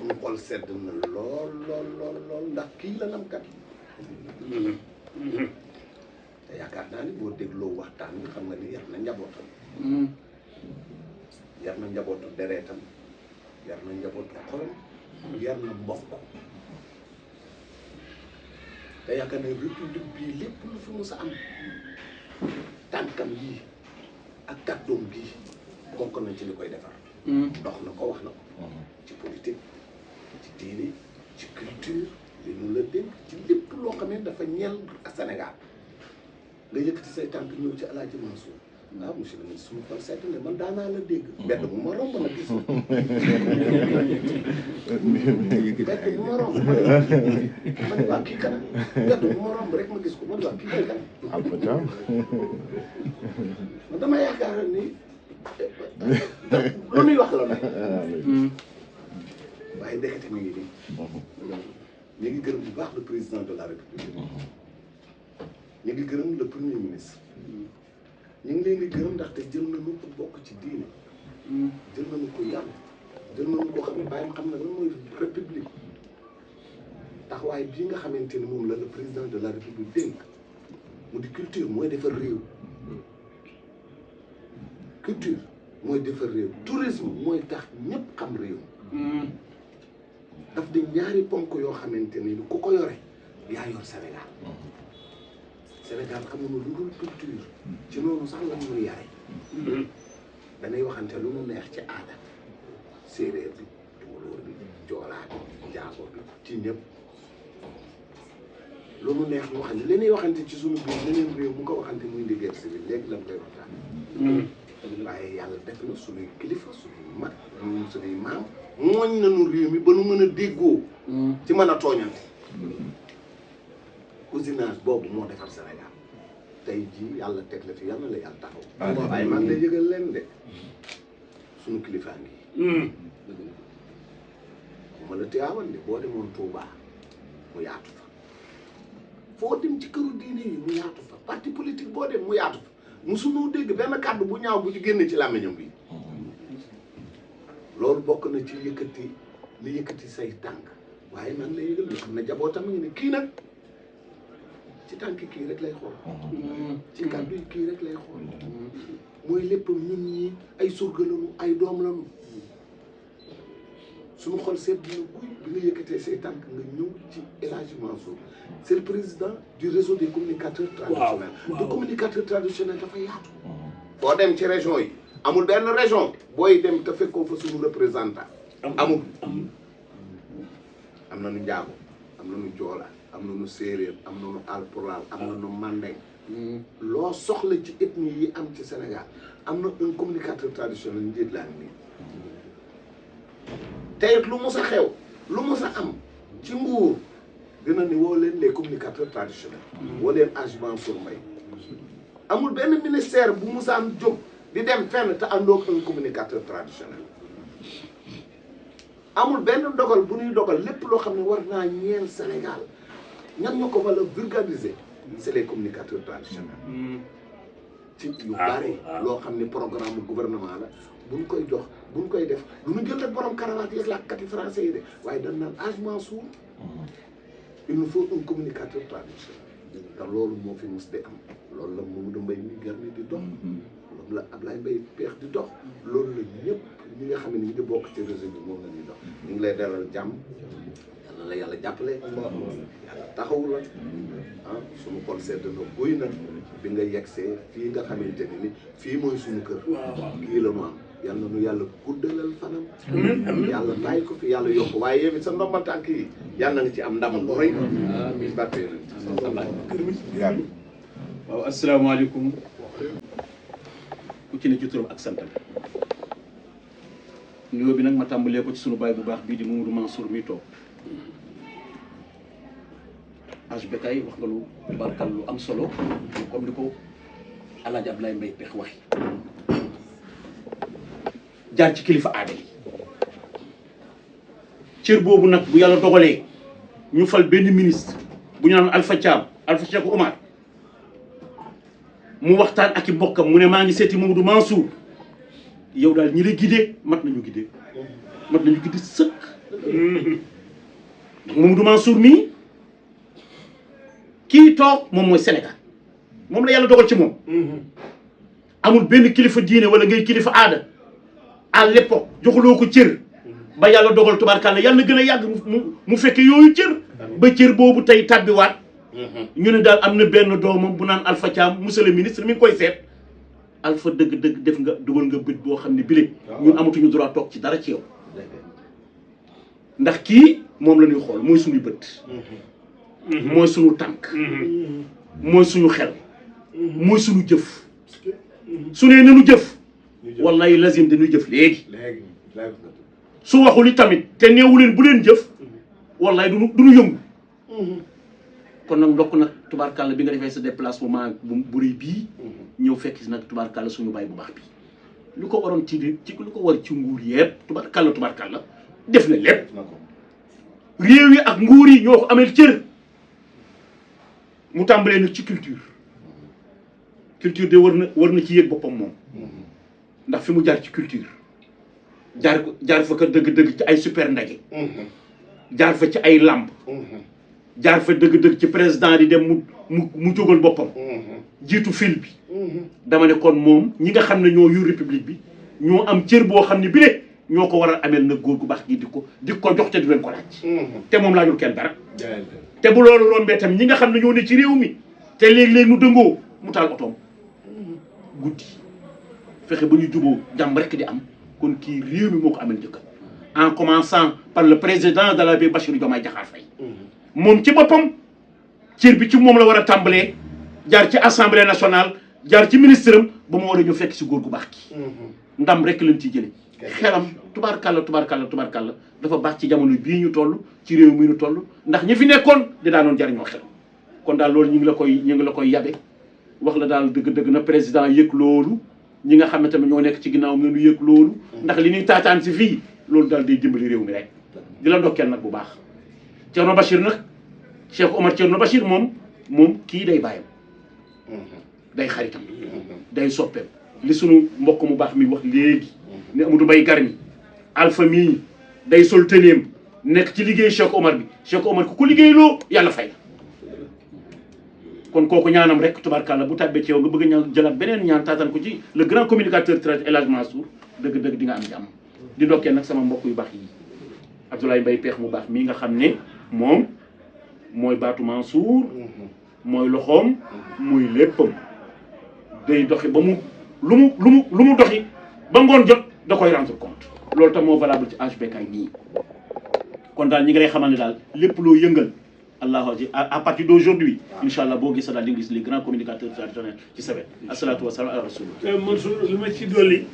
suñu xol sedd na lool ndax kii la namkat te yaakaar naa ni boo dégloo waxtaan bi xam nga ni yar na njabootam yar na njabootu dereetam yar na njabootu xolam yar na mbokk te yaakaar ne république bii lépp lu fi mës a am tànkam yii ak kàddoom gii bokk nañ ci li koy defar dox na ko wax na ko ci politique ci diine ci culture li ñu la dénk ci lépp loo xam ne dafa ñeel Sénégal nga yëkkati say tànk ñëw ci Alaaji Mansour ah monsieur le ministre suñu xol sedd ne man daanaa la dégg mbedd bu ma romb nag gis mbedd bu ma romb man waa kii kana mbedd bu ma romb rek ma gis ko man waa kii kana man dama yaakaar ni lu nuy wax la nag waaye ndekete mi ngi nii ñu ngi gërëm bu baax le président de la république ñu ngi gërëm le premier ministre ñu ngi leen di gërëm ndaxte jël nañu ko bokk ci diine jël nañu ko yàlla jël nañu koo xam ne bàyyam xam na lan mooy république taxawaay bii nga xamante ni moom la le président de la république dénk mu di culture mooy defar réew culture mooy defar réew tourisme mooy tax ñëpp xam réew daf di ñaari ponk yoo xamante ni ku ko yore yaa yor Sénégal Sénégal xamuñu lu dul culture ci noonu sax la ñuy yare danay waxante lu mu neex ci aada séeréer bi tukulóor bi joolaa bi njaago bi ci ñëpp lu mu neex ñu waxante li ñuy waxante ci suñu biir leneen réew bu ko waxante muy ndi guerre civile léegi la mu koy waxtaan waaye yàlla def na suñuy kilifa suñuy mag suñuy maam mooñ nañu réew mi ba nu mën a déggoo ci mën a tooñante cousinage boobu moo defar Sénégal tey jii yàlla teg la fi yàlla la yàlla taxaw waaye maa ngi lay yëgal leen de suñu kilifaa ngi ma la Tiwaawan de boo demoon Touba mu yaatu fa foo dem ci këru diine yi mu yaatu fa parti politique boo dem mu yaatu fa musuñu dégg benn kàddu bu ñaaw bu ci génne ci làmmiñam bi loolu bokk na ci yëkkati say tànk waaye man la yëgal xam ne jabootam ngi ne kii nag ci tànk kii rek lay xool ci kàddu yi kii rek lay xool mooy léppam ñun ñi ay surga lañu ay doom lañu suñu xol seet dina guy bi nga yëkkatee say tànk nga ñëw ci El Hadji Mansour c'est le président du réseau des communicateurs traditionnels de communicateurs traditionnels dafa yaatu boo dem ci région yi amul benn région booy dem te fekkoo fa suñu représentant amul am nañu njaago am nañu joola am nañu séeréer am nañu alpulaar am nañu mandeng loo soxla ci ethnie yi am ci Sénégal am na un communicateur traditionnel njiit laa nii tey lu mus a xew lu mus a am ci Mbuur dina ni woo leen les communicateurs traditionnels woo leen Hadji Mansour Mbaye amul benn ministère bu musaan jóg di dem fenn te àndoog un communicateur traditionnel amul benn dogal bu ñuy dogal lépp loo xam ne war naa ñeel Sénégal ñan ñoo ko wala vulgariser c'est les communicateurs traditionnels ci yu bari loo xam ne programme gouvernement la buñ koy jox buñ koy def lu ñu jël rek borom karawaat yi làkkat yi français yi de waaye dañ naan Hadji Mansour il nous faut un communicateur traditionnel te loolu moo fi mus di am loolu la Mamadou Mbaye mi garmi di dox loolu la Ablaye Mbaye Peex di dox loolu la ñëpp ñi nga xam ne ñi ngi bokk ci réseau bi moom la ñuy dox ñu ngi lay dalal jàmm yàlla la yàlla jàppale yàlla taxaw la ah suñu xol sedd na guy na bi nga yegsee fii nga xamante ni fii mooy suñu kër kii la mu am yal na nu yàlla guddalal fanam yàlla bàyyi ko fi yàlla yokk waaye yow it sa ndombal tànk yi yàlla nga ci am ndam bu rëy amiin barke waaw asalaamaaleykum ku ci ne ci turam ak santam nuyoo bi nag ma tàmbalee ko ci sunu baay bu baax bii di Mamadou Mansour mi toog HBK wax nga lu barkal lu am solo comme ni ko El Hadj Ablaye Mbaye Peex waxi jaar ci kilifa aada yi cër boobu nag bu yàlla dogalee ñu fal benn ministre bu ñu naan Alpha Thiam Alpha Cheikh Oumar mu waxtaan ak i mbokkam mu ne maa ngi seeti Mamadou Mansour yow daal ñi la gidee mat nañu gidee sëkk donc Mamadou Mansour mii kii toog moom mooy Sénégal moom la yàlla dogal ci moom. amul benn kilifa diine wala ngay kilifa aada à l'époque joxuloo ko cër ba yàlla dogal tubaarkàlla yàlla na gën a yàgg mu fekk yooyu cër ba cër boobu tey tàbbiwaat ñu ne daal am na benn doomam bu naan Alpha Thiam monsieur le ministre mi ngi koy seet Alpha dëgg-dëgg def nga dugal nga bët boo xam ne bile ñun amatuñu droit toog ci dara ci yow ndax kii moom la ñuy xool mooy suñuy bët mooy suñu tànk mooy suñu xel mooy suñu jëf su nee nanu jëf wallahi lazim dañuy jëf léegi su waxul i tamit te neewu leen bu leen jëf wallahi duñu yëngu kon nag ndokk nag tubaarkàlla bi nga defee sa déplacement bu rëy bii ñëw fekk si nag tubaarkàlla suñu baay bu baax bi lu ko waroon ci lu ko war ci nguur yëpp tubaarkàlla def na lépp réew yi ak nguur yi ñoo ko amel cër mu tàmbalee nag ci culture de war na ci yëg boppam moom ndax fi mu jaar ci culture jaar fa ka dëgg-dëgg ci ay super ndaje jaar fa ci ay làmb jaar fa dëgg-dëgg ci président di dem mu jógal boppam jiitu fil bi dama ne kon moom ñi nga xam ne ñoo yu république bi ñoo am cër boo xam ne bi le ñoo ko war a ameel nag góor gu baax gi di ko jox te du leen ko laaj te moom laajul kenn dara te bu loolu rombee tam ñi nga xam ne ñoo ne ci réew mi te léeg-léeg nu dëngoo mu taal otoom guddi fexe ba ñu juboo jàmm rek di am kon kii réew mi moo ko amel njëkkal en commençant par le président de la République Bassirou Diomaye Diakhar Faye moom ci boppam cër bi ci moom la war a tàmbalee jaar ci assemblée nationale jaar ci ministre am ba mu war a ñu fekk si góor gu baax ki ndam rek lañ ciy jële xelam tubaarkàlla dafa baax ci jamono bii ñu toll ci réew mi ñu toll ndax ñi fi nekkoon di daanoon jariñoo xel kon daal loolu ñu ngi la koy yabe wax la daal dëgg-dëgg na président yëg loolu ñi nga xam ne tamit ñoo nekk ci ginnaaw ngeen di yëg loolu ndax li ñuy taataan si fii loolu daal day dimbali réew mi rek di la ndokkeel nag bu baax Thierno Bachir nag Cheikh Omar Thierno Bachir moom kii day bàyyam day xaritam day soppeem li sunu mbokk mu baax mi wax léegi ne Amadou Mbaye Garmi Alpha mii day sol tëneem nekk ci liggéey Cheikh Omar bi Cheikh Omar ku ko liggéeyloo yàlla fay kon kooku ñaanam rek tubaarkàlla bu tàbbee ci yow nga bëgg a ñaan jëlaat beneen ñaan taataan ko ci le grand communicateur traité El Hadj Mansour dëgg-dëgg di nga am jàmm di ndokkee nag sama mbokk yu baax yi Abdoulaye Mbaye Peex mu baax mii nga xam ne moom mooy baatu Mansour mooy loxoom muy léppam day doxi ba mu lu mu doxi ba ngoon jot da koy rendre compte loolu tam moo valable ci HBK nii kon daal ñi ngi lay xamal ne daal lépp loo yëngal à partir d'aujourd'hui inchallah boo gis daal di nga gis les grands communicateurs traditionnels ci sa wet asalaatu wasalaam ala rasulillah Mansour li ma ci dolli